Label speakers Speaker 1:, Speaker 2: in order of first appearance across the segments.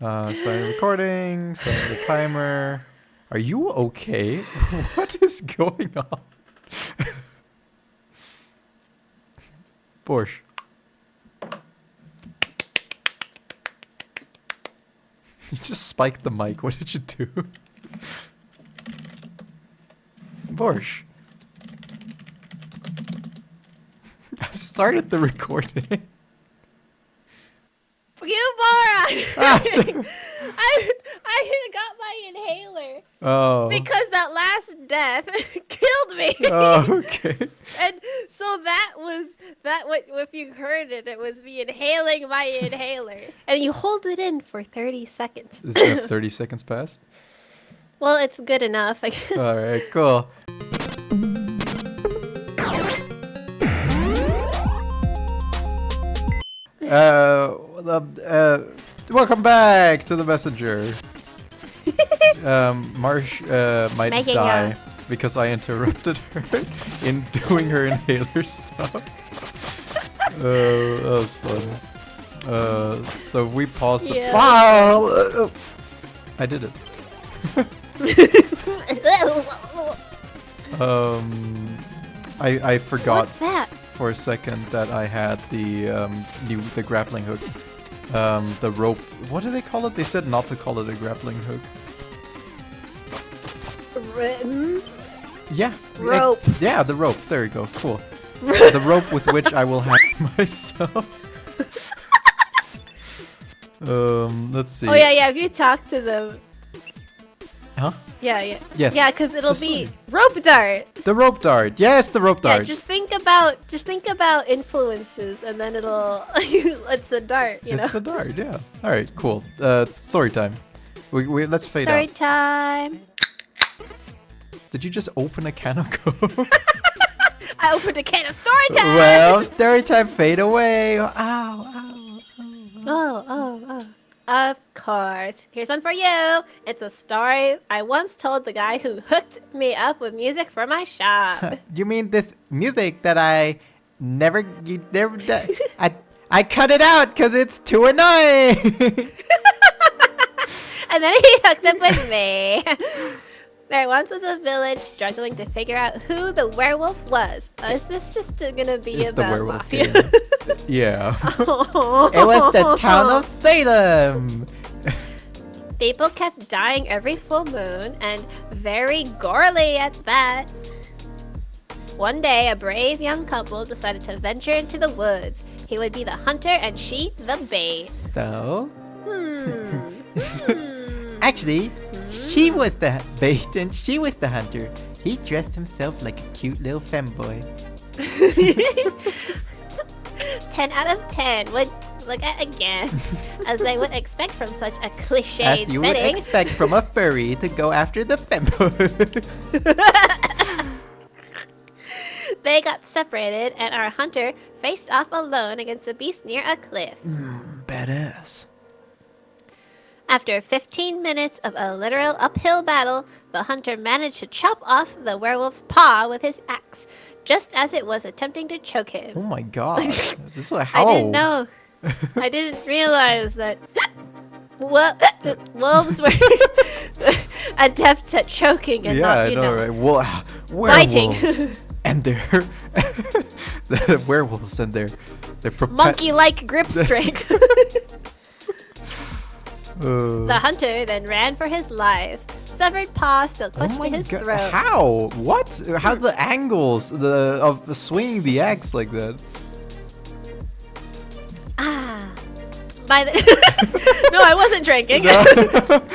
Speaker 1: Starting recording. Setting the timer. Are you okay? What is going on? Borscht. You just spiked the mic. What did you do? Borscht. I've started the recording.
Speaker 2: You moron!
Speaker 1: Ah,
Speaker 2: I got my inhaler.
Speaker 1: Oh.
Speaker 2: Because that last death killed me.
Speaker 1: Oh, okay.
Speaker 2: And so what if you heard it, it was me inhaling my inhaler. And you hold it in for 30 seconds.
Speaker 1: Is that 30 seconds past?
Speaker 2: Well, it's good enough, I guess.
Speaker 1: Alright, cool. Welcome back to the messenger. Marsh might die because I interrupted her in doing her inhaler stuff. That was fun. So we paused the file. I did it. I forgot.
Speaker 2: What's that?
Speaker 1: For a second that I had the grappling hook. The rope. What do they call it? They said not to call it a grappling hook. Yeah.
Speaker 2: Rope.
Speaker 1: Yeah, the rope. There you go. Cool. The rope with which I will hang myself. Let's see.
Speaker 2: Oh yeah. If you talk to them.
Speaker 1: Huh?
Speaker 2: Yeah.
Speaker 1: Yes.
Speaker 2: Yeah, because it'll be rope dart.
Speaker 1: The rope dart. Yes, the rope dart.
Speaker 2: Yeah, just think about influences, and then it'll. It's the dart, you know.
Speaker 1: It's the dart. Yeah. All right. Cool. Story time. We let's fade
Speaker 2: Story
Speaker 1: out.
Speaker 2: time.
Speaker 1: Did you just open a can of Coke?
Speaker 2: I opened a can of story time.
Speaker 1: Well, story time. Fade away. Ow.
Speaker 2: Oh. Of course. Here's one for you. It's a story I once told the guy who hooked me up with music for my shop.
Speaker 1: You mean this music that I never I cut it out because it's too annoying.
Speaker 2: And then he hooked up with me. There once was a village struggling to figure out who the werewolf was. Is this just gonna be
Speaker 1: It's the
Speaker 2: about
Speaker 1: werewolf
Speaker 2: mafia?
Speaker 1: game. Yeah. It was the town of Salem.
Speaker 2: People kept dying every full moon, and very gorely at that. One day, a brave young couple decided to venture into the woods. He would be the hunter and she the bait.
Speaker 1: So? Actually, she was the bait and she was the hunter. He dressed himself like a cute little femboy.
Speaker 2: 10 out of 10 would look at again, as they would expect from such a cliched
Speaker 1: As you
Speaker 2: setting.
Speaker 1: would expect from a furry to go after the femboys.
Speaker 2: They got separated, and our hunter faced off alone against the beast near a cliff.
Speaker 1: Badass.
Speaker 2: After 15 minutes of a literal uphill battle, the hunter managed to chop off the werewolf's paw with his axe, just as it was attempting to choke him.
Speaker 1: Oh my god. This is how.
Speaker 2: I didn't know. I didn't realize that wolves were adept at choking and not, you know,
Speaker 1: right? Well,
Speaker 2: biting.
Speaker 1: werewolves and their the werewolves and their
Speaker 2: monkey-like grip strength. The hunter then ran for his life. Severed paw still clutched to his throat.
Speaker 1: How? What? How the angles of swinging the axe like that?
Speaker 2: By the no, I wasn't drinking.
Speaker 1: No.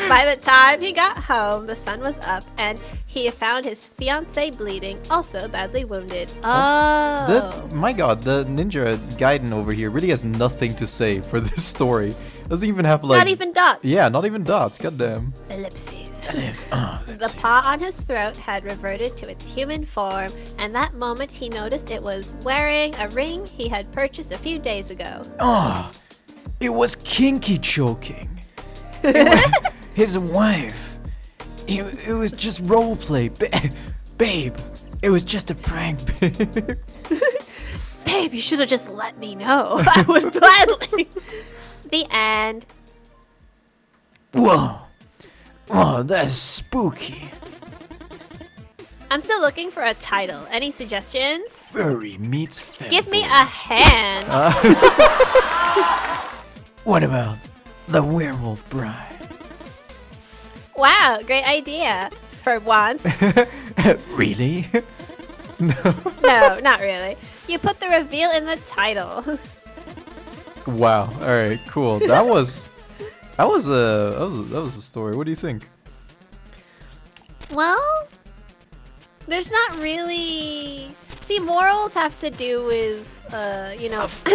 Speaker 2: By the time he got home, the sun was up, and he found his fiancée bleeding, also badly wounded.
Speaker 1: My god, the Ninja Gaiden over here really has nothing to say for this story. Doesn't even have like...
Speaker 2: Not even dots.
Speaker 1: Yeah, not even dots. Goddamn.
Speaker 2: Ellipses. The paw on his throat had reverted to its human form, and that moment he noticed it was wearing a ring he had purchased a few days ago.
Speaker 1: It was kinky choking. His wife. It was just roleplay. Babe, it was just a prank, babe.
Speaker 2: Babe, you should have just let me know. I would gladly. The end.
Speaker 1: Whoa. Oh, that's spooky.
Speaker 2: I'm still looking for a title. Any suggestions?
Speaker 1: Furry meets femboy.
Speaker 2: Give me a hand.
Speaker 1: What about The Werewolf Bride?
Speaker 2: Wow, great idea. For once.
Speaker 1: Really?
Speaker 2: No, not really. You put the reveal in the title.
Speaker 1: Wow. All right. Cool. That was a story. What do you think?
Speaker 2: Well, there's not really. See, morals have to do with,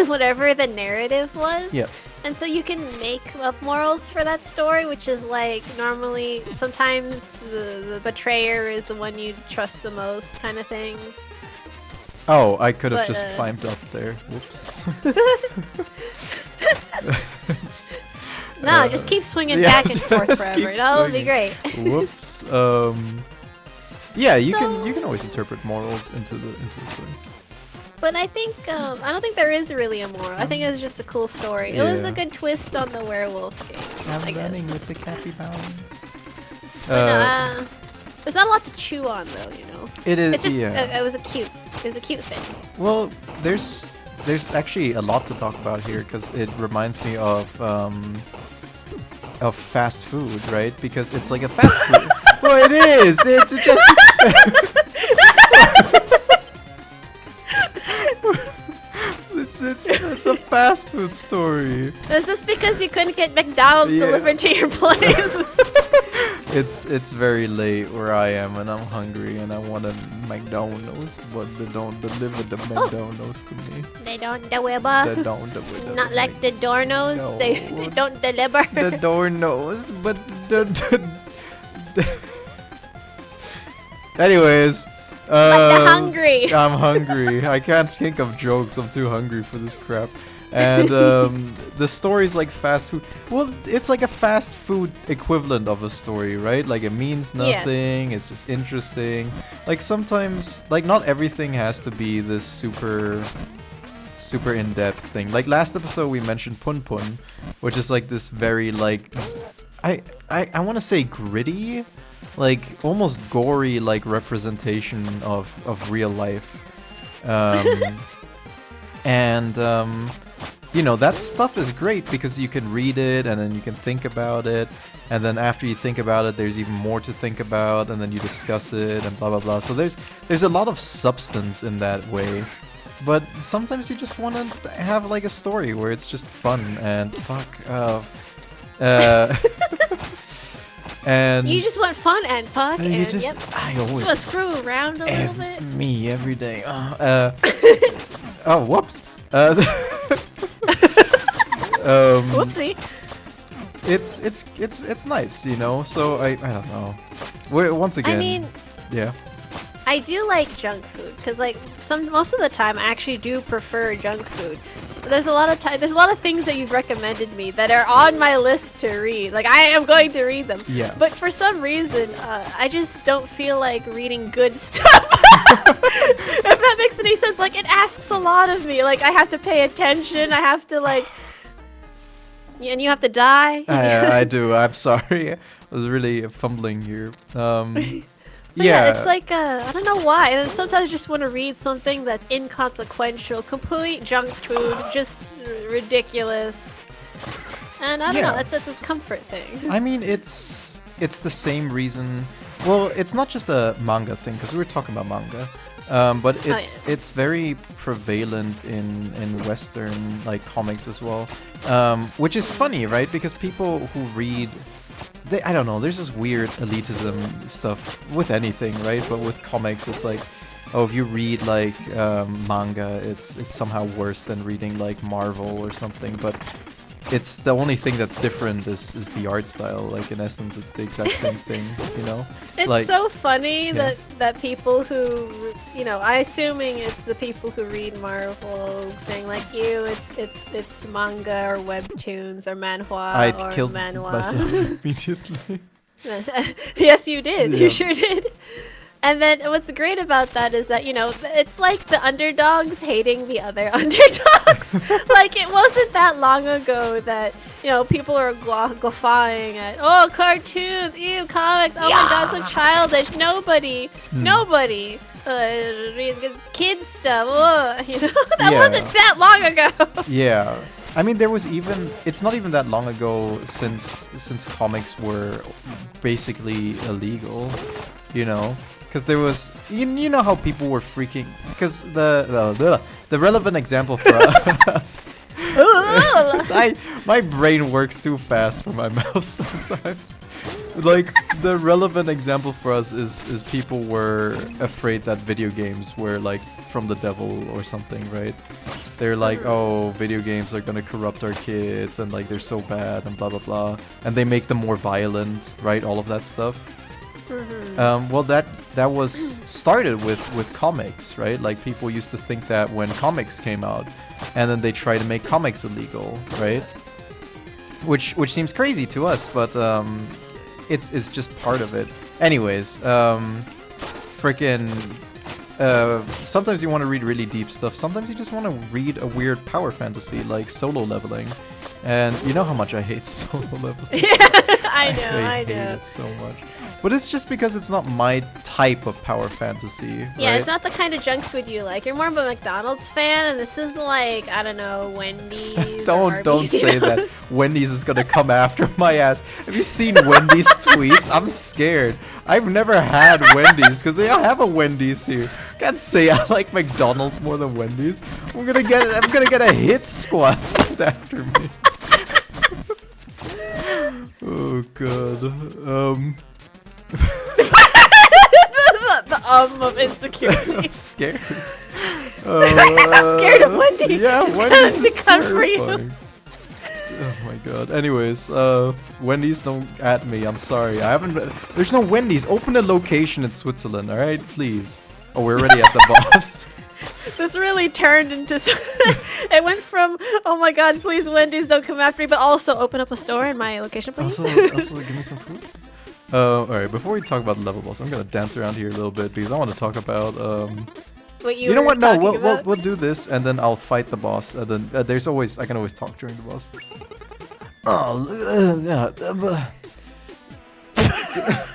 Speaker 2: whatever the narrative was.
Speaker 1: Yes.
Speaker 2: And so you can make up morals for that story, which is like normally sometimes the betrayer is the one you trust the most, kind of thing.
Speaker 1: Oh, I could have
Speaker 2: But,
Speaker 1: just climbed up there. Whoops.
Speaker 2: No, just keep swinging
Speaker 1: yeah,
Speaker 2: back and forth
Speaker 1: just
Speaker 2: forever.
Speaker 1: keep
Speaker 2: That would be
Speaker 1: swinging.
Speaker 2: great.
Speaker 1: Whoops. Yeah, you
Speaker 2: So-
Speaker 1: can always interpret morals into the story.
Speaker 2: But I think I don't think there is really a moral. I think it was just a cool story. It was
Speaker 1: Yeah.
Speaker 2: a good twist on the werewolf game. I guess.
Speaker 1: with the capybara.
Speaker 2: But there's not a lot to chew on though, you know.
Speaker 1: It is.
Speaker 2: It's just
Speaker 1: yeah.
Speaker 2: it was a cute thing.
Speaker 1: Well, there's actually a lot to talk about here because it reminds me of fast food, right? Because it's like a fast food. Well, it is. It's just. It's a fast food story.
Speaker 2: Is this because you couldn't get McDonald's
Speaker 1: Yeah.
Speaker 2: delivered to your place?
Speaker 1: It's very late where I am and I'm hungry and I want a McDonald's, but they don't deliver the McDonald's to me.
Speaker 2: They don't deliver.
Speaker 1: They don't deliver.
Speaker 2: Not like the Dornos.
Speaker 1: No.
Speaker 2: They don't deliver.
Speaker 1: The door knows, but anyways.
Speaker 2: But the hungry.
Speaker 1: I'm hungry. I can't think of jokes. I'm too hungry for this crap. And the story's like fast food. Well, it's like a fast food equivalent of a story, right? Like it means nothing. It's just interesting. Like sometimes, like not everything has to be this super in-depth thing. Like last episode we mentioned Pun Pun, which is like this very like I want to say gritty, like almost gory like representation of real life. And you know, that stuff is great because you can read it and then you can think about it, and then after you think about it there's even more to think about, and then you discuss it and blah blah blah. So there's a lot of substance in that way. But sometimes you just want to have like a story where it's just fun and and
Speaker 2: You just want fun and fuck
Speaker 1: and
Speaker 2: and
Speaker 1: you just
Speaker 2: yep.
Speaker 1: I
Speaker 2: Just
Speaker 1: always
Speaker 2: want to screw around a little bit.
Speaker 1: me every day. Oh, whoops.
Speaker 2: Whoopsie.
Speaker 1: It's nice, you know. So I don't know. Once again,
Speaker 2: I mean,
Speaker 1: yeah.
Speaker 2: I do like junk food because, like, most of the time, I actually do prefer junk food. So there's a lot of things that you've recommended me that are on my list to read. Like, I am going to read them.
Speaker 1: Yeah.
Speaker 2: But for some reason, I just don't feel like reading good stuff. If that makes any sense, like, it asks a lot of me. Like, I have to pay attention. I have to like, and you have to die.
Speaker 1: I do. I'm sorry. I was really fumbling here.
Speaker 2: But yeah, it's like, I don't know why. And sometimes I just want to read something that's inconsequential, complete junk food, just ridiculous. And I don't know, it's this comfort thing.
Speaker 1: I mean, it's the same reason. Well, it's not just a manga thing, because we were talking about manga. But it's very prevalent in Western like comics as well. Which is funny, right? Because people who read... I don't know, there's this weird elitism stuff with anything, right? But with comics, it's like, oh, if you read like manga, it's somehow worse than reading like Marvel or something. But it's the only thing that's different is the art style. Like in essence, it's the exact same thing, you know?
Speaker 2: It's
Speaker 1: like,
Speaker 2: so funny
Speaker 1: yeah.
Speaker 2: that people who, you know, I assuming it's the people who read Marvel saying like, you, it's manga or webtoons or manhwa
Speaker 1: I'd
Speaker 2: or
Speaker 1: killed
Speaker 2: manhwa.
Speaker 1: myself immediately.
Speaker 2: Yes, you did.
Speaker 1: Yeah.
Speaker 2: You sure did. And then what's great about that is that, you know, it's like the underdogs hating the other underdogs. Like, it wasn't that long ago that, you know, people are guffawing at, oh, cartoons, ew, comics, oh my god, so childish. Nobody, kids stuff, you know, that wasn't that long ago.
Speaker 1: Yeah. I mean, there was even, it's not even that long ago since comics were basically illegal, you know? Because there was, you know how people were freaking, because the relevant example for us, my brain works too fast for my mouse sometimes. Like, the relevant example for us is people were afraid that video games were like from the devil or something, right? They're like, oh, video games are gonna corrupt our kids and like they're so bad and blah blah blah, and they make them more violent, right? All of that stuff. Well, that was started with comics, right? Like, people used to think that when comics came out, and then they try to make comics illegal, right? Which seems crazy to us, but it's just part of it. Anyways, sometimes you want to read really deep stuff. Sometimes you just want to read a weird power fantasy like solo leveling, and you know how much I hate solo leveling.
Speaker 2: I hate
Speaker 1: it so much. But it's just because it's not my type of power fantasy.
Speaker 2: Yeah,
Speaker 1: right?
Speaker 2: It's not the kind of junk food you like. You're more of a McDonald's fan, and this is like, I don't know, Wendy's.
Speaker 1: Don't say that. Wendy's is gonna come after my ass. Have you seen Wendy's tweets? I'm scared. I've never had Wendy's because they don't have a Wendy's here. Can't say I like McDonald's more than Wendy's. I'm gonna get a hit squad sent after me. Oh god.
Speaker 2: The of insecurity.
Speaker 1: I'm scared.
Speaker 2: I'm scared of Wendy.
Speaker 1: Yeah,
Speaker 2: She's
Speaker 1: Wendy's is
Speaker 2: come for you.
Speaker 1: Oh my god. Anyways, Wendy's, don't at me. I'm sorry. There's no Wendy's. Open a location in Switzerland, alright? Please. Oh, we're already at the boss.
Speaker 2: This really turned into... It went from, oh my god, please Wendy's, don't come after me, but also open up a store in my location, please.
Speaker 1: Also give me some food. Alright, before we talk about the level boss, I'm gonna dance around here a little bit because I want to talk about,
Speaker 2: what
Speaker 1: you know what? No, we'll do this and then I'll fight the boss. And then I can always talk during the boss.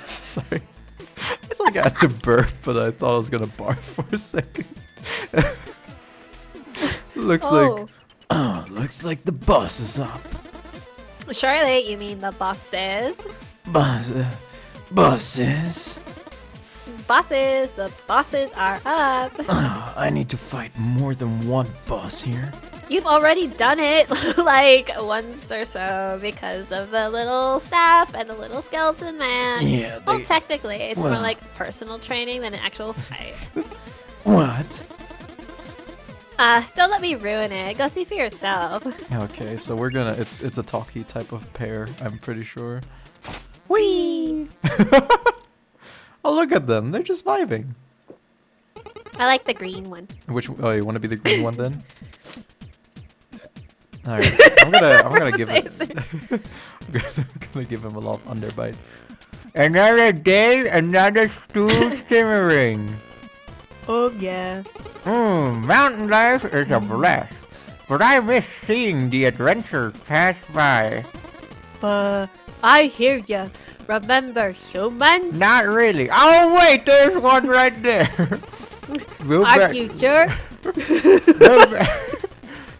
Speaker 1: Sorry. It's like I had to burp, but I thought I was gonna barf for a second. Looks like the boss is up.
Speaker 2: Charlotte, you mean the bosses?
Speaker 1: Bosses.
Speaker 2: Bosses, the bosses are up.
Speaker 1: I need to fight more than one boss here.
Speaker 2: You've already done it like once or so because of the little staff and the little skeleton man.
Speaker 1: Yeah.
Speaker 2: Well, technically, it's more like personal training than an actual fight.
Speaker 1: What?
Speaker 2: Don't let me ruin it. Go see for yourself.
Speaker 1: Okay, so we're gonna. It's a talkie type of pair. I'm pretty sure.
Speaker 2: Whee!
Speaker 1: Oh, look at them. They're just vibing.
Speaker 2: I like the green one.
Speaker 1: Oh, you want to be the green one then? All right. I'm gonna give him. I'm gonna give him a lot of underbite. Another day, another stew simmering.
Speaker 2: Oh yeah.
Speaker 1: Mountain life is a blast, but I miss seeing the adventures pass by.
Speaker 2: I hear ya. Remember humans?
Speaker 1: Not really. Oh wait, there's one right there.
Speaker 2: Are you sure?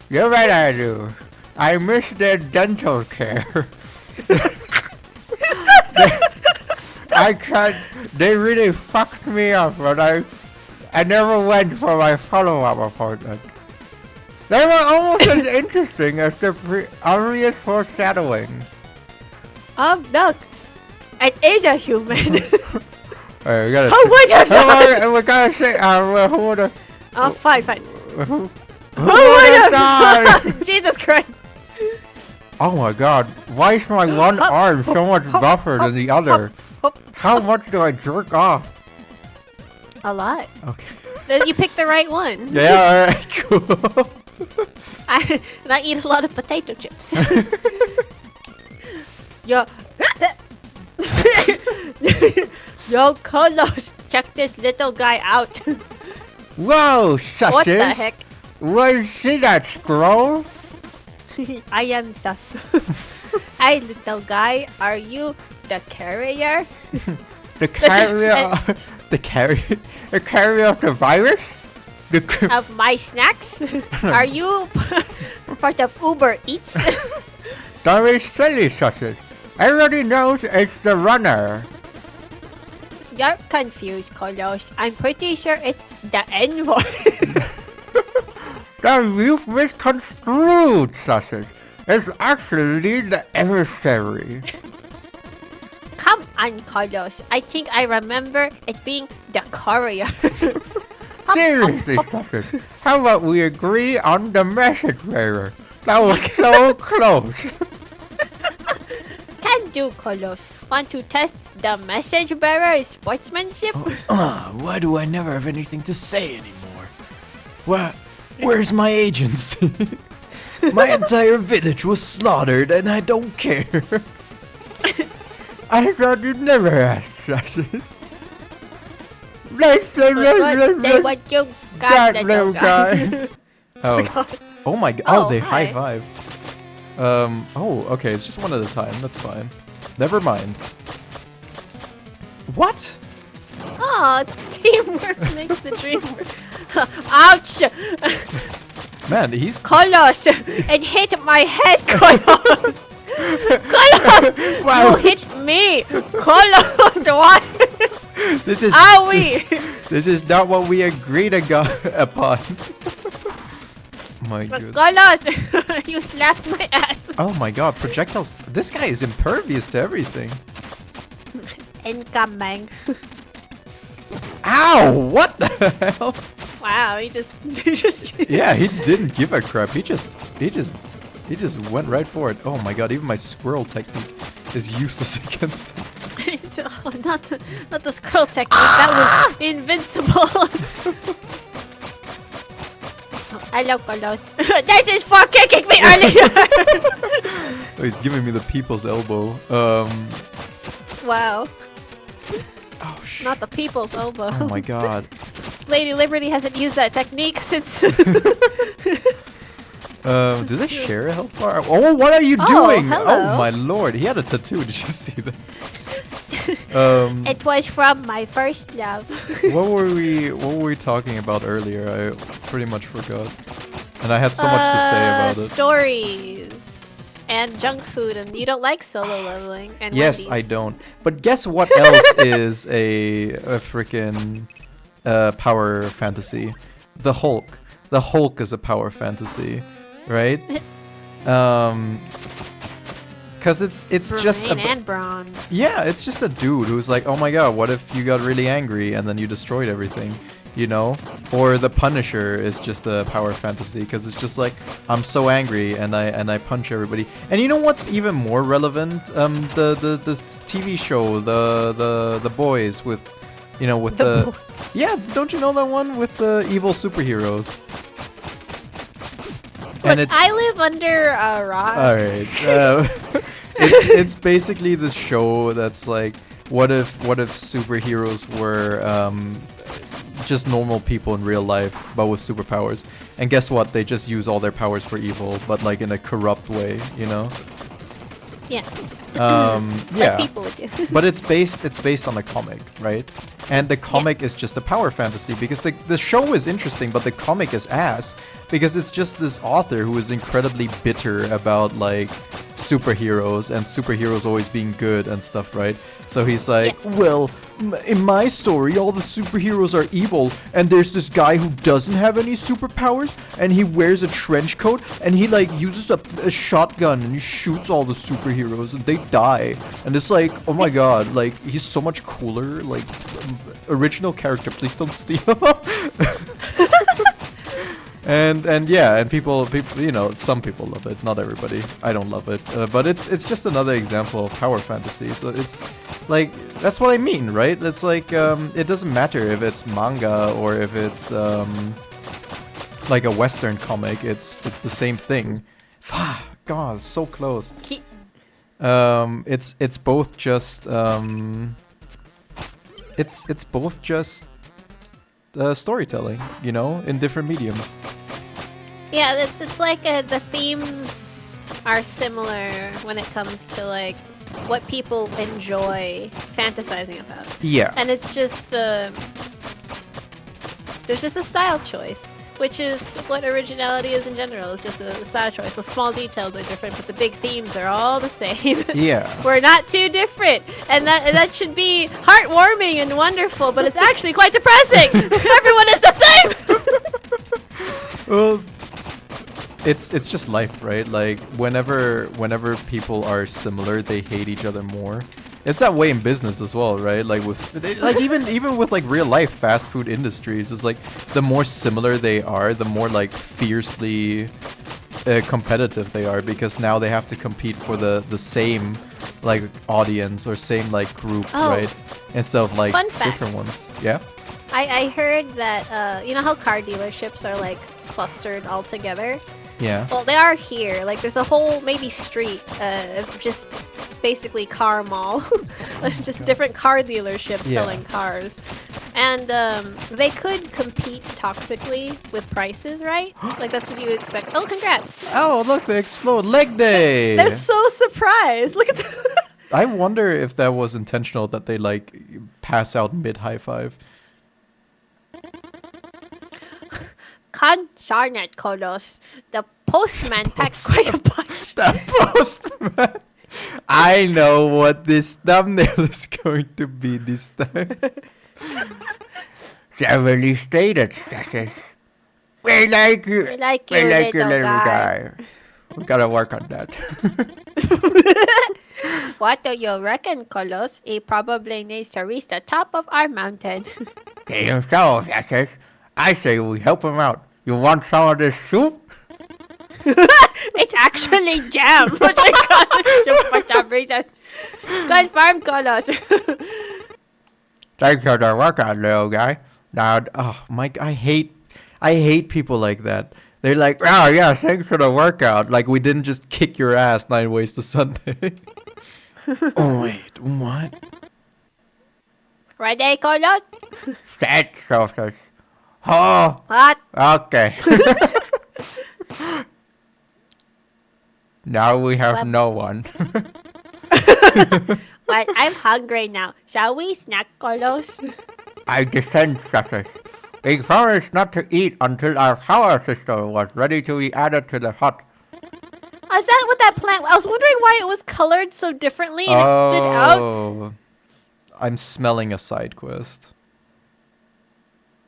Speaker 1: You're right, I do. I miss their dental care. I can't. They really fucked me up, but I never went for my follow-up appointment. They were almost as interesting as the obvious foreshadowing.
Speaker 2: Look, it is a human.
Speaker 1: Alright, we gotta.
Speaker 2: Oh my god!
Speaker 1: We gotta say. Hold on.
Speaker 2: Oh, fine.
Speaker 1: Who
Speaker 2: Oh Jesus Christ!
Speaker 1: Oh my god, why is my one arm so much buffer than the other? How much do I jerk off?
Speaker 2: A lot.
Speaker 1: Okay.
Speaker 2: Then you picked the right one.
Speaker 1: Yeah, alright, cool.
Speaker 2: I eat a lot of potato chips. Yo, Carlos check this little guy out.
Speaker 3: Whoa, Sausage!
Speaker 2: What the heck?
Speaker 3: Well, see that scroll?
Speaker 2: I am sus. Hi, little guy. Are you the carrier?
Speaker 3: The carrier... the carrier of the virus?
Speaker 2: Of my snacks? Are you part of Uber Eats?
Speaker 3: Don't be silly, Sausage. Everybody knows it's the runner.
Speaker 2: You're confused, Kolos. I'm pretty sure it's the N-word.
Speaker 3: Now you've misconstrued, Sausage. It's actually the emissary.
Speaker 2: Come on, Kolos. I think I remember it being the courier.
Speaker 3: Seriously, Sausage. How about we agree on the message bearer? That was so close.
Speaker 2: Can do, Kolos. Want to test the message bearer's sportsmanship?
Speaker 1: Why do I never have anything to say anymore? Where's my agents? My entire village was slaughtered and I don't care.
Speaker 3: I thought you'd never ask, Sausage.
Speaker 2: What you got,
Speaker 3: That
Speaker 2: little
Speaker 3: little guy.
Speaker 1: Oh my god.
Speaker 2: Oh,
Speaker 1: Oh, they
Speaker 2: hi.
Speaker 1: high five. Oh, okay, it's just one at a time. That's fine. Never mind. What?
Speaker 2: Oh, it's teamwork makes the dream work. Ouch!
Speaker 1: Man, he's...
Speaker 2: Kolos! It hit my head, Kolos! Kolos!
Speaker 3: Wow.
Speaker 2: You hit me! Kolos, what?
Speaker 1: This is...
Speaker 2: Owie!
Speaker 1: This is not what we agreed upon. My god.
Speaker 2: Kolos! You slapped my ass.
Speaker 1: Oh my god, projectiles. This guy is impervious to everything.
Speaker 2: Incoming.
Speaker 1: Ow! What the hell?
Speaker 2: Wow, he just
Speaker 1: Yeah, he didn't give a crap. He just went right for it. Oh my god, even my squirrel technique is useless against him.
Speaker 2: Oh, not the scroll technique. That was invincible. Hello, Kolos. This is for kicking me earlier.
Speaker 1: Oh, he's giving me the people's elbow.
Speaker 2: Wow,
Speaker 1: Oh shit.
Speaker 2: not the people's elbow.
Speaker 1: Oh my god.
Speaker 2: Lady Liberty hasn't used that technique since.
Speaker 1: Do they share a health bar? Oh, what are you
Speaker 2: Oh,
Speaker 1: doing?
Speaker 2: hello.
Speaker 1: Oh my lord, he had a tattoo. Did you see that?
Speaker 2: It was from my first love.
Speaker 1: What were we talking about earlier? I pretty much forgot. And I had so much to say about it.
Speaker 2: Stories and junk food, and you don't like solo leveling. And
Speaker 1: Yes,
Speaker 2: Wendy's.
Speaker 1: I don't. But guess what else is a freaking power fantasy? The Hulk. The Hulk is a power fantasy, right? Cause it's just
Speaker 2: Brain and bronze.
Speaker 1: yeah, it's just a dude who's like, oh my god, what if you got really angry and then you destroyed everything, you know? Or the Punisher is just a power fantasy because it's just like, I'm so angry and I punch everybody. And you know what's even more relevant? The TV show, the boys with, you know, with the yeah, don't you know that one with the evil superheroes?
Speaker 2: Look, I live under a rock.
Speaker 1: All right. It's basically this show that's like, what if superheroes were just normal people in real life, but with superpowers? And guess what? They just use all their powers for evil, but like in a corrupt way, you know?
Speaker 2: Yeah.
Speaker 1: Yeah.
Speaker 2: Like people would do.
Speaker 1: But it's based on a comic, right? And the comic is just a power fantasy because the show is interesting, but the comic is ass because it's just this author who is incredibly bitter about like superheroes and superheroes always being good and stuff, right? So he's like, well, in my story, all the superheroes are evil, and there's this guy who doesn't have any superpowers, and he wears a trench coat, and he like uses a shotgun and he shoots all the superheroes, and they die. And it's like, oh my god, like he's so much cooler. Like, original character, please don't steal. And yeah, and people, you know, some people love it, not everybody. I don't love it, but it's just another example of power fantasy. So it's like, that's what I mean, right? It's like, it doesn't matter if it's manga or if it's like a Western comic. It's the same thing. God, so close. It's both just it's both just storytelling, you know, in different mediums.
Speaker 2: Yeah, it's like the themes are similar when it comes to like what people enjoy fantasizing about.
Speaker 1: Yeah.
Speaker 2: And it's just there's just a style choice, which is what originality is in general. It's just a style choice. The small details are different, but the big themes are all the same.
Speaker 1: Yeah.
Speaker 2: We're not too different, and that should be heartwarming and wonderful, but it's actually quite depressing. Everyone is the same.
Speaker 1: Well, it's just life, right? Like whenever people are similar, they hate each other more. It's that way in business as well, right? Like even with like real life fast food industries, it's like the more similar they are, the more like fiercely competitive they are, because now they have to compete for the same like audience or same like group, right? Instead of like different ones. Yeah.
Speaker 2: I heard that you know how car dealerships are like clustered all together.
Speaker 1: Yeah.
Speaker 2: Well, they are here. Like, there's a whole maybe street of just basically car mall, just different car dealerships selling cars, and they could compete toxically with prices, right? Like that's what you would expect. Oh, congrats!
Speaker 1: Oh, look, they explode leg day.
Speaker 2: They're so surprised. Look at that.
Speaker 1: I wonder if that was intentional, that they like pass out mid high five.
Speaker 2: Consarnet Kolos. The postman packed quite a bunch.
Speaker 1: The postman. I know what this thumbnail is going to be this time.
Speaker 3: Severely stated, Sasses. We like you.
Speaker 2: We like you, little guy.
Speaker 3: We gotta work on that.
Speaker 2: What do you reckon, Kolos? He probably needs to reach the top of our mountain.
Speaker 3: Get himself, Sasses. I say we help him out. You want some of this soup?
Speaker 2: It's actually jam. But I got the soup for some reason. Confirm, Kolos.
Speaker 3: Thanks for the workout, little guy. Now,
Speaker 1: Oh, Mike, I hate people like that.
Speaker 3: they're like, oh yeah, thanks for the workout.
Speaker 1: Like we didn't just kick your ass 9 ways to Sunday. Oh wait, what?
Speaker 2: Ready, Kolos?
Speaker 3: Set sausage. Oh,
Speaker 2: What?
Speaker 3: okay. Now we have
Speaker 2: Well-
Speaker 3: no one.
Speaker 2: Well, I'm hungry now. Shall we snack, Kolos?
Speaker 3: I descend, Sasses. We promised not to eat until our power system was ready to be added to the hut.
Speaker 2: Oh, is that what that plant? I was wondering why it was colored so differently and it stood out.
Speaker 1: Oh, I'm smelling a side quest.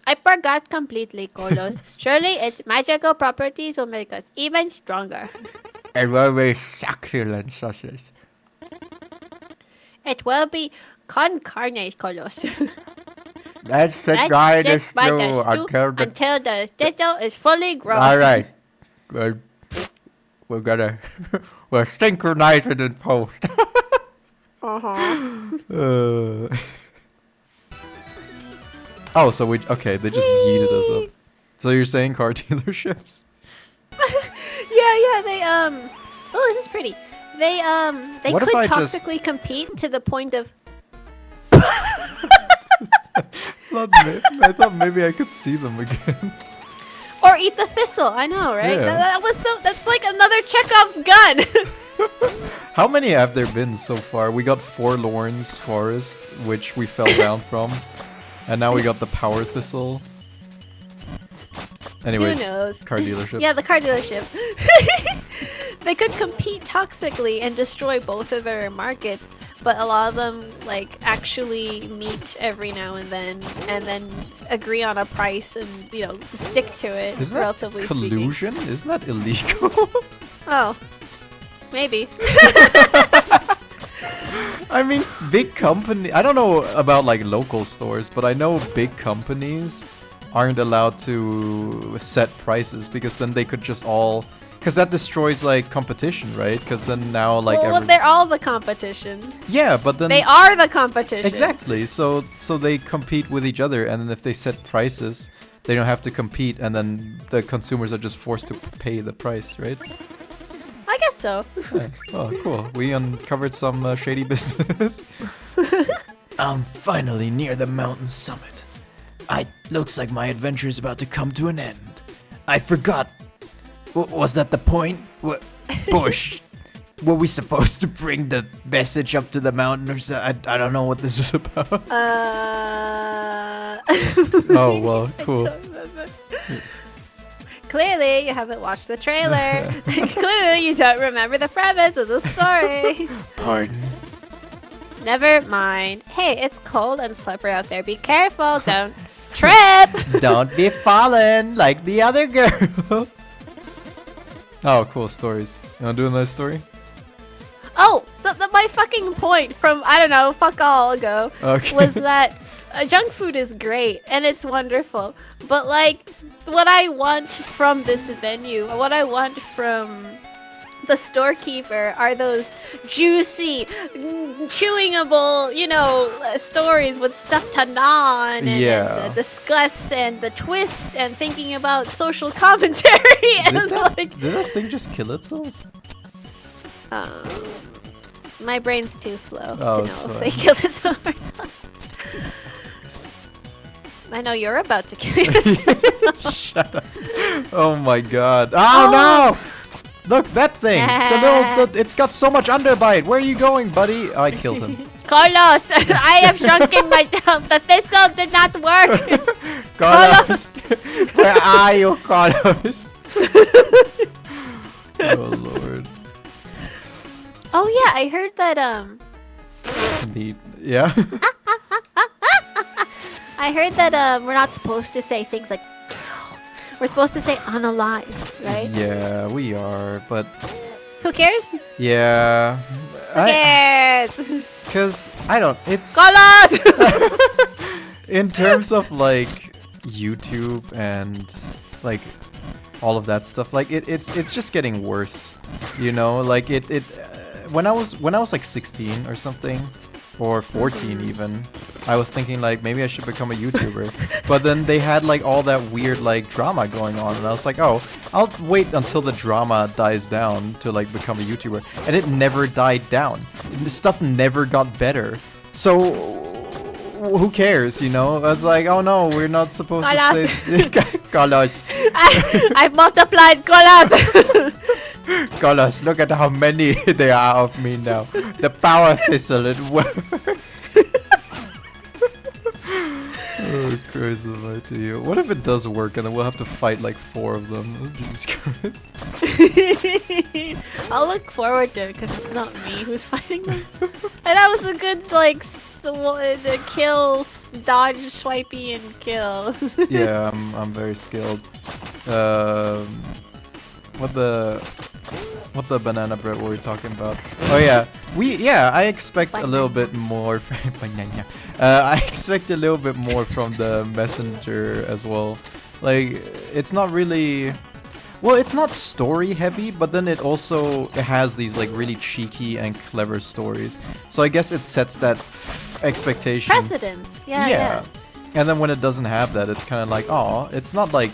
Speaker 2: I forgot completely, Kolos. Surely its magical properties will make us even stronger.
Speaker 3: It will be succulent, Sasses.
Speaker 2: It will be con carne, Kolos.
Speaker 3: Let's sit
Speaker 2: Let's
Speaker 3: by
Speaker 2: sit
Speaker 3: the
Speaker 2: by
Speaker 3: stew
Speaker 2: the stew
Speaker 3: until the...
Speaker 2: the thistle is fully grown.
Speaker 3: Alright. We're gonna... we'll synchronize it in post.
Speaker 1: Oh, so okay, they just yeeted us up. So you're saying car dealerships?
Speaker 2: Yeah, they oh, this is pretty. They
Speaker 1: What if
Speaker 2: could
Speaker 1: I just-
Speaker 2: toxically compete to the point of
Speaker 1: I thought maybe I could see them again.
Speaker 2: or eat the thistle. I know, right?
Speaker 1: Yeah.
Speaker 2: That was so. That's like another Chekhov's gun.
Speaker 1: How many have there been so far? We got Forlorn's Forest, which we fell down from. And now we got the Power Thistle. Anyways,
Speaker 2: Who knows?
Speaker 1: car dealerships.
Speaker 2: Yeah, the car dealership. They could compete toxically and destroy both of their markets, but a lot of them like actually meet every now and then agree on a price and stick to it.
Speaker 1: Isn't that
Speaker 2: relatively speaking.
Speaker 1: collusion? Isn't that illegal?
Speaker 2: Oh, maybe.
Speaker 1: I mean, big company. I don't know about like local stores, but I know big companies aren't allowed to set prices because then they could just all. Because that destroys like competition, right? Because then now like
Speaker 2: well, they're all the competition.
Speaker 1: yeah, but then
Speaker 2: They are the competition.
Speaker 1: exactly. So they compete with each other, and then if they set prices, they don't have to compete, and then the consumers are just forced to pay the price, right?
Speaker 2: I guess so.
Speaker 1: Yeah. Oh, cool. We uncovered some shady business. I'm finally near the mountain summit. Looks like my adventure is about to come to an end. I forgot. Was that the point? Bush. Were we supposed to bring the message up to the mountain or something? I don't know what this was about. Oh, well, cool.
Speaker 2: Clearly, you haven't watched the trailer. Clearly, you don't remember the premise of the story.
Speaker 1: Pardon.
Speaker 2: Never mind. Hey, it's cold and slippery out there. Be careful. Don't trip.
Speaker 1: Don't be falling like the other girl. Oh, cool stories. You want to do another story?
Speaker 2: Oh, my fucking point from, I don't know, fuck all ago, was that junk food is great and it's wonderful. But, like, what I want from this venue, what I want from the storekeeper are those juicy, chewingable, you know, stories with stuff to gnaw on and the discuss and the twist and thinking about social commentary. And
Speaker 1: did that thing just kill itself?
Speaker 2: My brain's too slow to know
Speaker 1: it's
Speaker 2: if they killed itself or not. I know you're about to kill yourself.
Speaker 1: Shut up. Oh my god. Oh no! Look, that thing! It's got so much underbite! Where are you going, buddy? I killed him.
Speaker 2: Carlos! I have shrunken myself! The thistle did not work!
Speaker 1: Carlos! Where are you, Carlos? Oh lord.
Speaker 2: Oh yeah, I heard that
Speaker 1: Neat. Yeah?
Speaker 2: I heard that we're not supposed to say things like kill. We're supposed to say unalive, right?
Speaker 1: Yeah, we are, but
Speaker 2: who cares?
Speaker 1: yeah.
Speaker 2: Who cares?
Speaker 1: Because I don't. It's
Speaker 2: Carlos!
Speaker 1: in terms of like YouTube and like all of that stuff. Like it's just getting worse. You know, like when I was like 16 or something, or 14 even, I was thinking like maybe I should become a YouTuber. But then they had like all that weird like drama going on, and I was like, oh, I'll wait until the drama dies down to like become a YouTuber. And it never died down. The stuff never got better. So who cares, you know? I was like, oh no, we're not supposed to say Carlos.
Speaker 2: I've multiplied Carlos.
Speaker 1: Carlos, look at how many there are of me now. The power thistle, it works. Oh, Christ almighty. You. What if it does work and then we'll have to fight like 4 of them? Jesus Christ.
Speaker 2: I'll look forward to it because it's not me who's fighting them. And that was a good like kill, dodge, swipey, and kill.
Speaker 1: Yeah, I'm very skilled. What the banana bread were we talking about? Oh yeah, I expect a little bit more I expect a little bit more from the messenger as well. Like it's not really, well, it's not story heavy, but then it has these like really cheeky and clever stories. So I guess it sets that expectation.
Speaker 2: Precedence, yeah.
Speaker 1: And then when it doesn't have that, it's kind of like, oh, it's not like,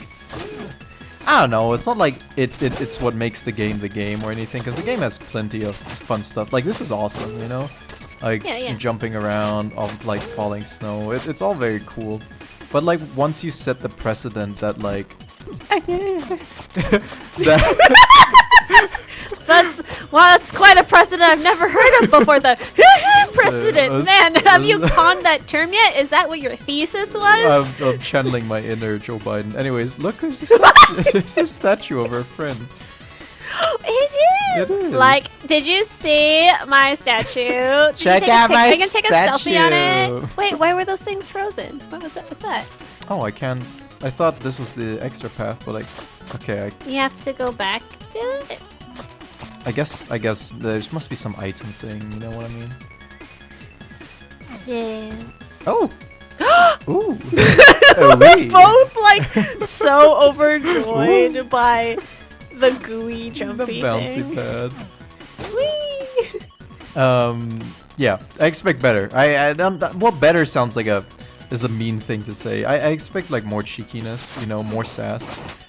Speaker 1: I don't know, it's not like it's what makes the game or anything, because the game has plenty of fun stuff. Like, this is awesome, you know? Like, jumping around, of like, falling snow. It's all very cool. But, like, once you set the precedent that, like...
Speaker 2: That's quite a precedent I've never heard of before. The precedent, man. Have you conned that term yet? Is that what your thesis was?
Speaker 1: I'm channeling my inner Joe Biden. Anyways, look, there's a statue of our friend.
Speaker 2: It is. Like, did you see my statue?
Speaker 1: Check out my
Speaker 2: statue. Are you gonna take a selfie on it? Wait, why were those things frozen? What was that? What's that?
Speaker 1: Oh, I can't. I thought this was the extra path, but like, okay.
Speaker 2: You have to go back to it.
Speaker 1: I guess there must be some item thing. You know what I mean?
Speaker 2: Yeah.
Speaker 1: Oh. Ooh.
Speaker 2: We're both like so overjoyed by the gooey jumpy
Speaker 1: the bouncy
Speaker 2: thing.
Speaker 1: pad.
Speaker 2: Whee!
Speaker 1: Yeah, I expect better. I don't. Well, better sounds like is a mean thing to say. I expect like more cheekiness, you know, more sass.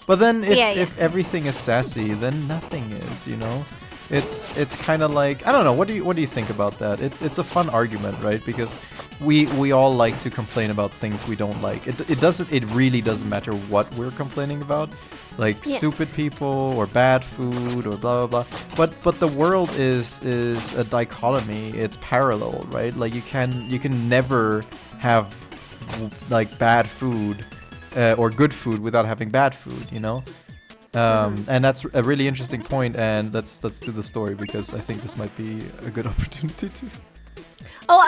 Speaker 1: But then if everything is sassy, then nothing is, you know. It's kind of like, I don't know. What do you think about that? It's a fun argument, right? Because we all like to complain about things we don't like. It really doesn't matter what we're complaining about, like stupid people or bad food or blah blah blah. But the world is a dichotomy. It's parallel, right? Like you can never have like bad food or good food without having bad food, you know. And that's a really interesting point, and let's do the story because I think this might be a good opportunity to.
Speaker 2: Oh,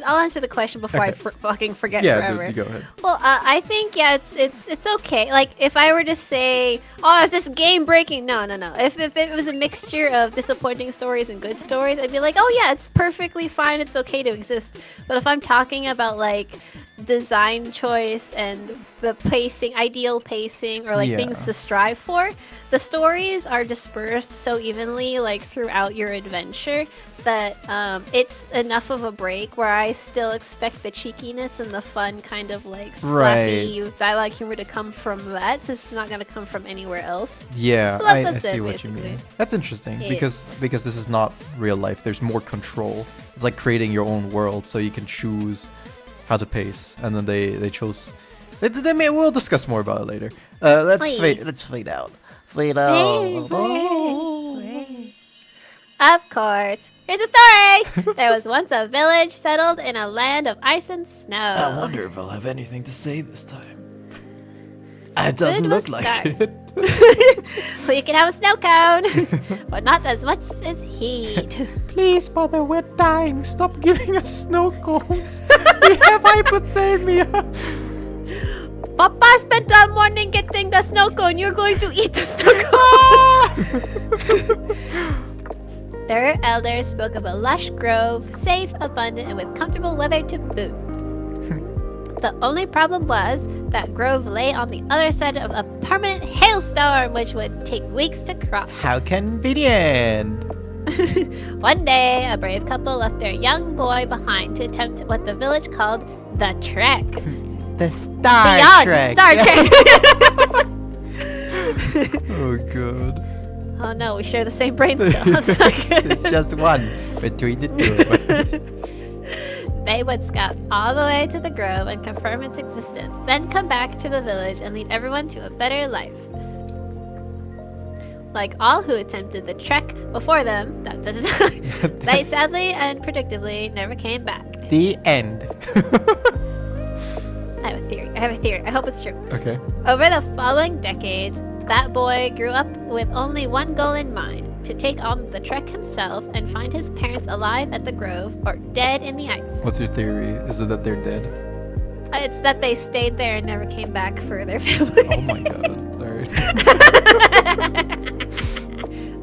Speaker 2: I'll answer the question before I fucking forget forever.
Speaker 1: Yeah, go ahead.
Speaker 2: Well, I think it's okay. Like if I were to say, oh, is this game breaking? No. If it was a mixture of disappointing stories and good stories, I'd be like, oh yeah, it's perfectly fine. It's okay to exist. But if I'm talking about like design choice and the pacing, ideal pacing, or like things to strive for, the stories are dispersed so evenly like throughout your adventure that it's enough of a break where I still expect the cheekiness and the fun kind of like slappy dialogue humor to come from that, since it's not going to come from anywhere else.
Speaker 1: Yeah,
Speaker 2: so
Speaker 1: I see what you mean. That's interesting because this is not real life. There's more control. It's like creating your own world, so you can choose how to pace, and then they chose. We'll discuss more about it later. Let's fade out. Fade out.
Speaker 2: Of course. Here's a story! There was once a village settled in a land of ice and snow.
Speaker 1: I wonder if I'll have anything to say this time. It doesn't look like it.
Speaker 2: Well, you can have a snow cone, but not as much as heat.
Speaker 1: Please, mother, we're dying. Stop giving us snow cones. We have hypothermia.
Speaker 2: Papa spent all morning getting the snow cone. You're going to eat the snow cone. Their elders spoke of a lush grove, safe, abundant, and with comfortable weather to boot. The only problem was that grove lay on the other side of a permanent hailstorm, which would take weeks to cross.
Speaker 1: How convenient!
Speaker 2: One day, a brave couple left their young boy behind to attempt what the village called the trek.
Speaker 1: The Star Trek.
Speaker 2: Star Trek.
Speaker 1: Oh god.
Speaker 2: Oh no, we share the same brain cells.
Speaker 1: It's just one between the two of us.
Speaker 2: They would scout all the way to the grove and confirm its existence, then come back to the village and lead everyone to a better life. Like all who attempted the trek before them, they sadly and predictably never came back.
Speaker 1: The end.
Speaker 2: I have a theory. I hope it's true.
Speaker 1: Okay.
Speaker 2: Over the following decades, that boy grew up with only one goal in mind: to take on the trek himself and find his parents alive at the grove or dead in the ice.
Speaker 1: What's your theory? Is it that they're dead?
Speaker 2: It's that they stayed there and never came back for their family.
Speaker 1: Oh my god. Alright.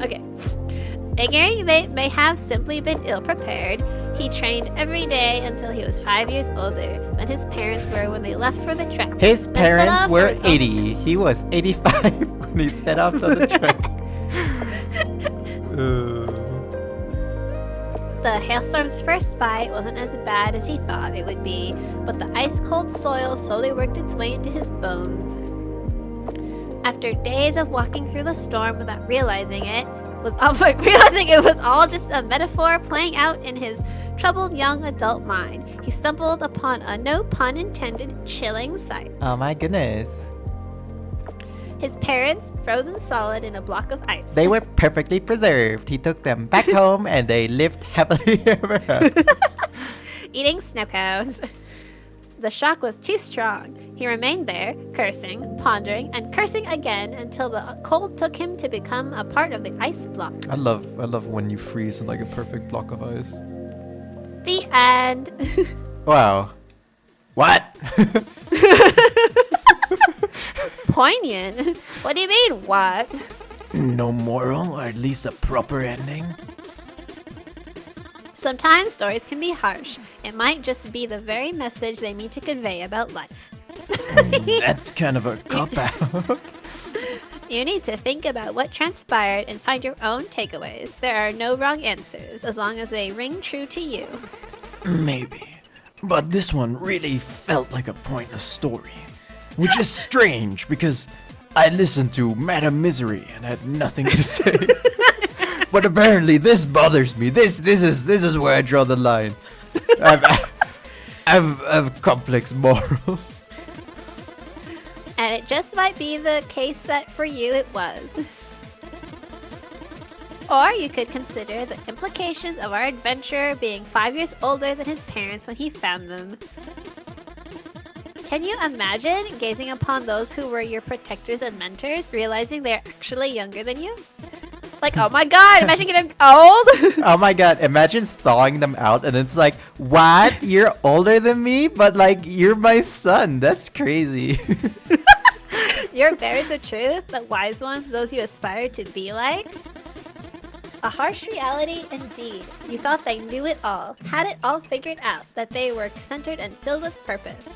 Speaker 2: Okay. Figuring they may have simply been ill-prepared, he trained every day until he was 5 years older than his parents were when they left for the trek.
Speaker 1: His parents were 80. He was 85 when he set off on the trek.
Speaker 2: The hailstorm's first bite wasn't as bad as he thought it would be, but the ice-cold soil slowly worked its way into his bones. After days of walking through the storm without realizing it was all just a metaphor playing out in his troubled young adult mind, he stumbled upon a, no pun intended, chilling sight.
Speaker 1: Oh my goodness.
Speaker 2: His parents, frozen solid in a block of ice.
Speaker 1: They were perfectly preserved. He took them back home and they lived happily ever after.
Speaker 2: Eating snow cones. The shock was too strong. He remained there, cursing, pondering, and cursing again until the cold took him to become a part of the ice block.
Speaker 1: I love when you freeze in like a perfect block of ice.
Speaker 2: The end.
Speaker 1: Wow. What?
Speaker 2: Poignant? What do you mean, what?
Speaker 1: No moral, or at least a proper ending?
Speaker 2: Sometimes stories can be harsh. It might just be the very message they mean to convey about life.
Speaker 1: That's kind of a cop-out.
Speaker 2: You need to think about what transpired and find your own takeaways. There are no wrong answers, as long as they ring true to you.
Speaker 1: Maybe. But this one really felt like a pointless story. Which is strange, because I listened to Madame Misery and had nothing to say. But apparently this bothers me. This is where I draw the line. I've complex morals.
Speaker 2: And it just might be the case that for you it was. Or you could consider the implications of our adventurer being 5 years older than his parents when he found them. Can you imagine gazing upon those who were your protectors and mentors, realizing they're actually younger than you? Like, oh my god, imagine getting old!
Speaker 1: Oh my god, imagine thawing them out and it's like, what? You're older than me? But like, you're my son. That's crazy.
Speaker 2: Your bearers of truth, the wise ones, those you aspire to be like? A harsh reality indeed. You thought they knew it all, had it all figured out, that they were centered and filled with purpose.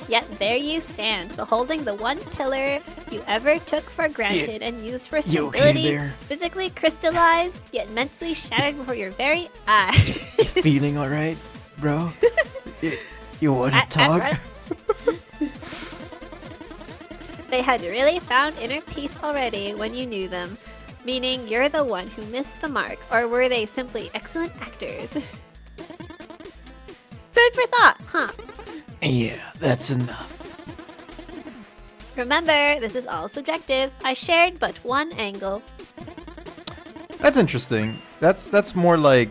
Speaker 2: Yet there you stand, beholding the one pillar you ever took for granted and used for stability, physically crystallized, yet mentally shattered before your very eyes.
Speaker 1: You feeling alright, bro? You wanna talk?
Speaker 2: They had really found inner peace already when you knew them, meaning you're the one who missed the mark, or were they simply excellent actors? Food for thought, huh?
Speaker 1: Yeah, that's enough.
Speaker 2: Remember, this is all subjective. I shared but one angle.
Speaker 1: That's interesting. That's more like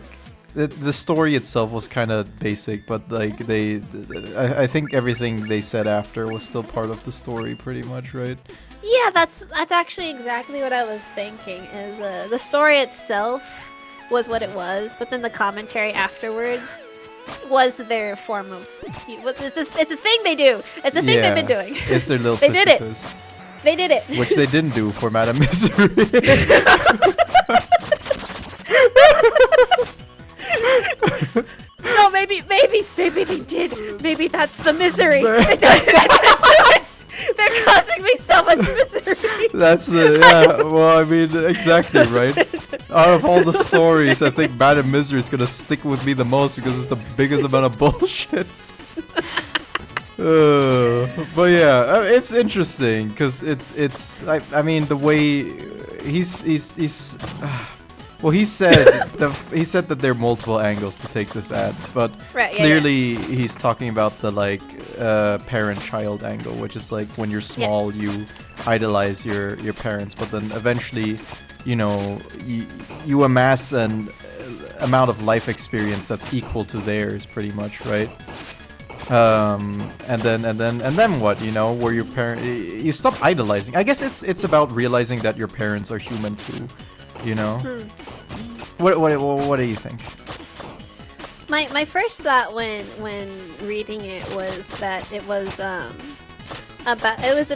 Speaker 1: the story itself was kind of basic, but like I think everything they said after was still part of the story, pretty much, right?
Speaker 2: Yeah, that's actually exactly what I was thinking. Is the story itself was what it was, but then the commentary afterwards was their form of. It's a thing they do. It's a thing they've been doing.
Speaker 1: It's their little
Speaker 2: they did it.
Speaker 1: twist.
Speaker 2: They did it.
Speaker 1: Which they didn't do for Madame Misery.
Speaker 2: No, maybe they did. Maybe that's the misery. They're causing me so much misery.
Speaker 1: That's the well, I mean, exactly, right? Out of all the stories, I think Madame Misery is gonna stick with me the most because it's the biggest amount of bullshit. But yeah, it's interesting because it's. I mean, the way he's. Well, he said that there are multiple angles to take this at, but clearly he's talking about the like parent-child angle, which is like when you're small, you idolize your parents, but then eventually, you know, you amass an amount of life experience that's equal to theirs, pretty much, right? And then what? You know, where your parent, you stop idolizing. I guess it's about realizing that your parents are human too. You know. What do you think?
Speaker 2: My first thought when reading it was that it was a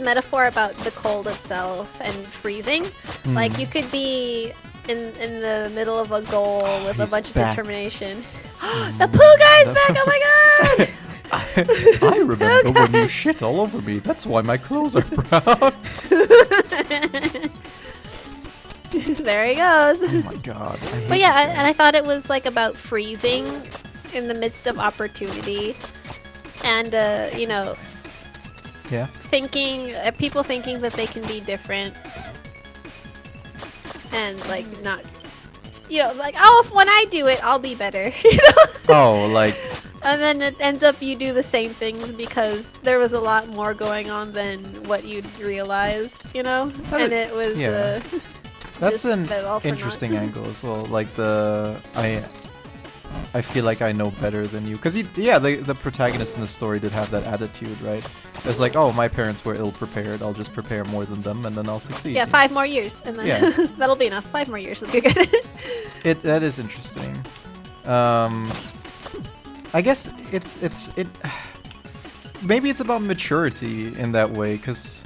Speaker 2: metaphor about the cold itself and freezing. Like you could be in the middle of a goal with a bunch of determination. The poo guy's back! Oh my god!
Speaker 1: I remember when you shit all over me. That's why my clothes are brown.
Speaker 2: There he goes.
Speaker 1: Oh my god.
Speaker 2: But yeah, and I thought it was like about freezing in the midst of opportunity, and you know, people thinking that they can be different, and like not, you know, like, oh, when I do it, I'll be better. You know?
Speaker 1: Oh, like.
Speaker 2: And then it ends up you do the same things because there was a lot more going on than what you'd realized, you know, and it was.
Speaker 1: That's an interesting angle as well. Like I feel like I know better than you, because the protagonist in the story did have that attitude, right? It's like, oh, my parents were ill prepared. I'll just prepare more than them, and then I'll succeed.
Speaker 2: Yeah, 5 more years, and then that'll be enough. 5 more years will be good.
Speaker 1: That is interesting. I guess it. Maybe it's about maturity in that way, because,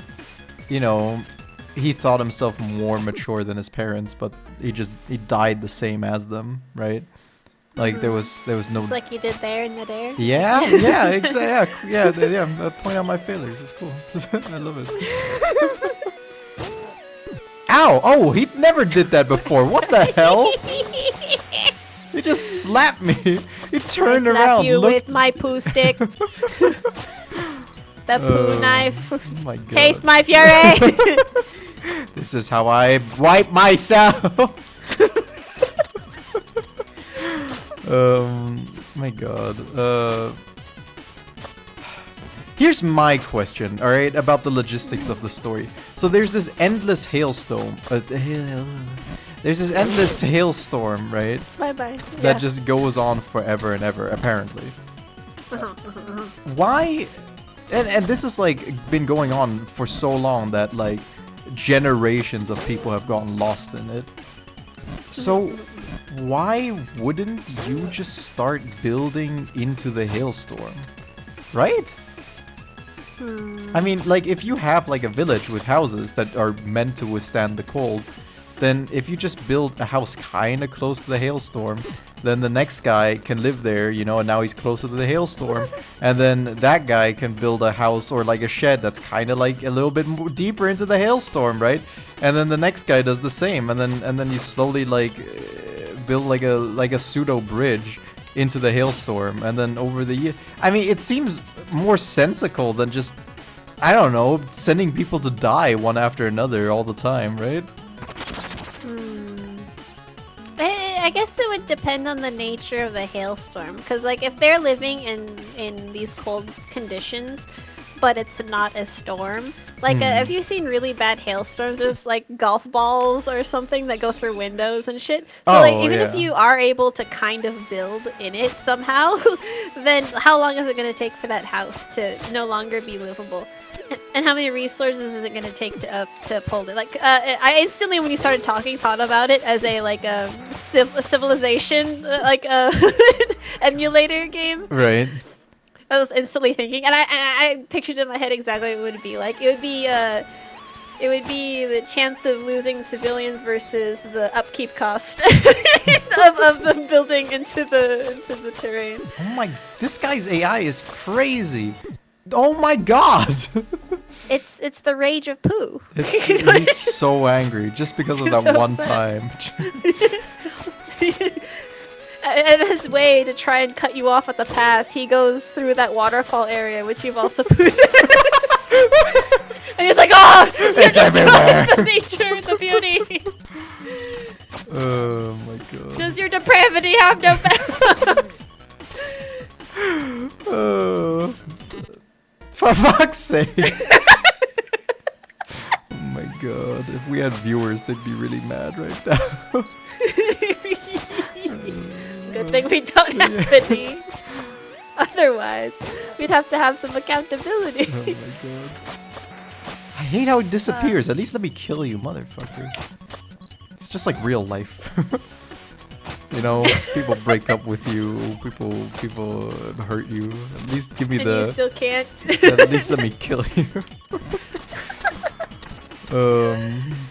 Speaker 1: you know. He thought himself more mature than his parents, but he died the same as them, right? Like there was no.
Speaker 2: Just like you did there in midair.
Speaker 1: Yeah, exactly. Yeah. Point out my failures. It's cool. I love it. Ow! Oh, he never did that before. What the hell? He just slapped me. He turned around.
Speaker 2: Slap you with my poo stick. The poo knife.
Speaker 1: Oh my god.
Speaker 2: Taste my fury.
Speaker 1: This is how I wipe myself. My god. Here's my question, alright, about the logistics of the story. So there's this endless hailstorm. There's this endless hailstorm, right?
Speaker 2: Bye-bye.
Speaker 1: That just goes on forever and ever, apparently. Why? And this has like been going on for so long that like generations of people have gotten lost in it. So why wouldn't you just start building into the hailstorm? Right? I mean, like, if you have like a village with houses that are meant to withstand the cold, then if you just build a house kind of close to the hailstorm, then the next guy can live there, you know, and now he's closer to the hailstorm, and then that guy can build a house or like a shed that's kind of like a little bit deeper into the hailstorm, right? And then the next guy does the same, and then you slowly like build like a pseudo bridge into the hailstorm, and then over the year, I mean, it seems more sensical than just, I don't know, sending people to die one after another all the time, right?
Speaker 2: I guess it would depend on the nature of the hailstorm, because like if they're living in these cold conditions, but it's not a storm. Like, have you seen really bad hailstorms? There's like golf balls or something that go through windows and shit. So like, even if you are able to kind of build in it somehow, then how long is it going to take for that house to no longer be livable? And how many resources is it going to take to uphold it? Like, I instantly, when you started talking, thought about it as a like a civilization like emulator game.
Speaker 1: Right.
Speaker 2: I was instantly thinking, and I pictured in my head exactly what it would be like. It would be the chance of losing civilians versus the upkeep cost of the building into the terrain.
Speaker 1: Oh my! This guy's AI is crazy. Oh my god!
Speaker 2: It's the rage of poo.
Speaker 1: He's so angry just because of that
Speaker 2: So
Speaker 1: one
Speaker 2: sad.
Speaker 1: time.
Speaker 2: And his way to try and cut you off at the pass, he goes through that waterfall area, which you've also pooed. And he's like, "Oh,
Speaker 1: It's everywhere."
Speaker 2: The nature, the beauty.
Speaker 1: Oh my god.
Speaker 2: Does your depravity have no bounds?"
Speaker 1: Oh. For fuck's sake. Oh my god. If we had viewers, they'd be really mad right now.
Speaker 2: Good thing we don't have any. Otherwise, we'd have to have some accountability.
Speaker 1: Oh my god. I hate how it disappears. At least let me kill you, motherfucker. It's just like real life. You know, people break up with you, people hurt you. At least give me
Speaker 2: And
Speaker 1: the...
Speaker 2: you still can't.
Speaker 1: At least let me kill you.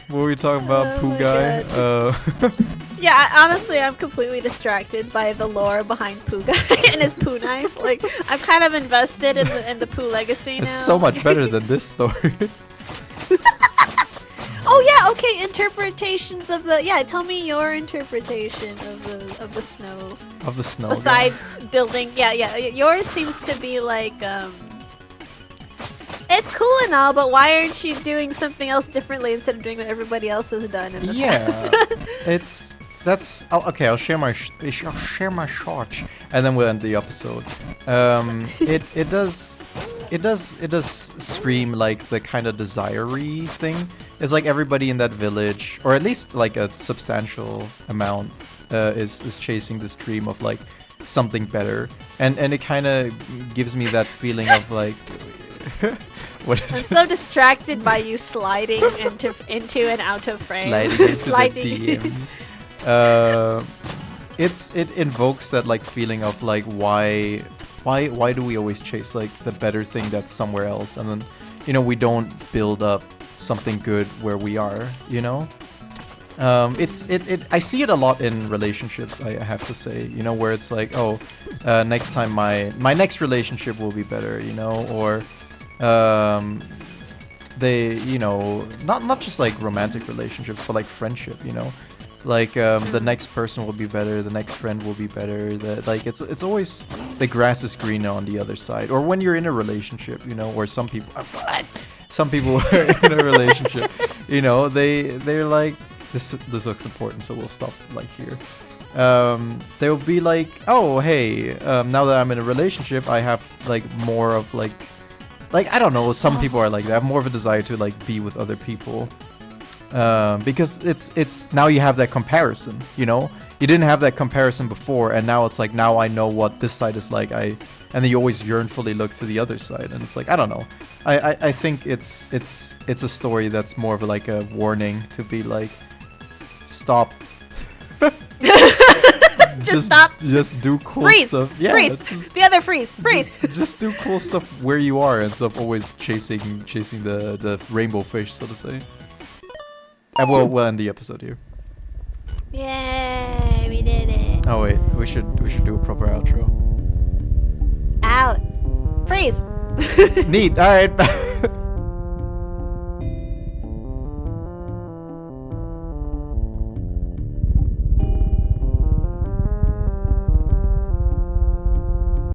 Speaker 1: What were we talking about?
Speaker 2: Oh
Speaker 1: Poo
Speaker 2: my
Speaker 1: guy?
Speaker 2: Yeah, honestly, I'm completely distracted by the lore behind Pooh Guy and his Pooh knife. Like, I'm kind of invested in the Pooh legacy now.
Speaker 1: It's so much better than this story.
Speaker 2: Oh yeah, okay. Interpretations of the Tell me your interpretation of the snow.
Speaker 1: Of the snow.
Speaker 2: Besides building, yours seems to be like it's cool and all, but why aren't you doing something else differently instead of doing what everybody else has done in the past?
Speaker 1: Okay. I'll share my shorts, and then we'll end the episode. It does scream like the kind of desire-y thing. It's like everybody in that village, or at least like a substantial amount, is chasing this dream of like something better, and it kind of gives me that feeling of like. What is
Speaker 2: I'm so distracted by you sliding into and out of frame.
Speaker 1: Sliding into the DM. It invokes that like feeling of like why do we always chase like the better thing that's somewhere else, and then we don't build up something good where we are, I see it a lot in relationships, I have to say, where it's like, next time my next relationship will be better, or they, not just like romantic relationships, but like friendship, like the next person will be better, the next friend will be better, like it's always the grass is greener on the other side. Or when you're in a relationship, where some people are in a relationship, they're like, this looks important, so we'll stop like here. they'll be like, oh hey, now that I'm in a relationship, I have like more of like I don't know, some people are like that, have more of a desire to like be with other people, because it's now you have that comparison, you know. You didn't have that comparison before, and now it's like, now I know what this side is like. And then you always yearnfully look to the other side, and it's like, I don't know. I think it's a story that's more of like a warning to be like, stop.
Speaker 2: Just stop.
Speaker 1: Just do cool
Speaker 2: Freeze.
Speaker 1: stuff. Yeah,
Speaker 2: Freeze. The other freeze. Freeze.
Speaker 1: Just do cool stuff where you are instead of always chasing the rainbow fish, so to say. And we'll end the episode here.
Speaker 2: Yay, we did it.
Speaker 1: Oh wait, we should do a proper outro.
Speaker 2: Out. Freeze.
Speaker 1: Neat. All right.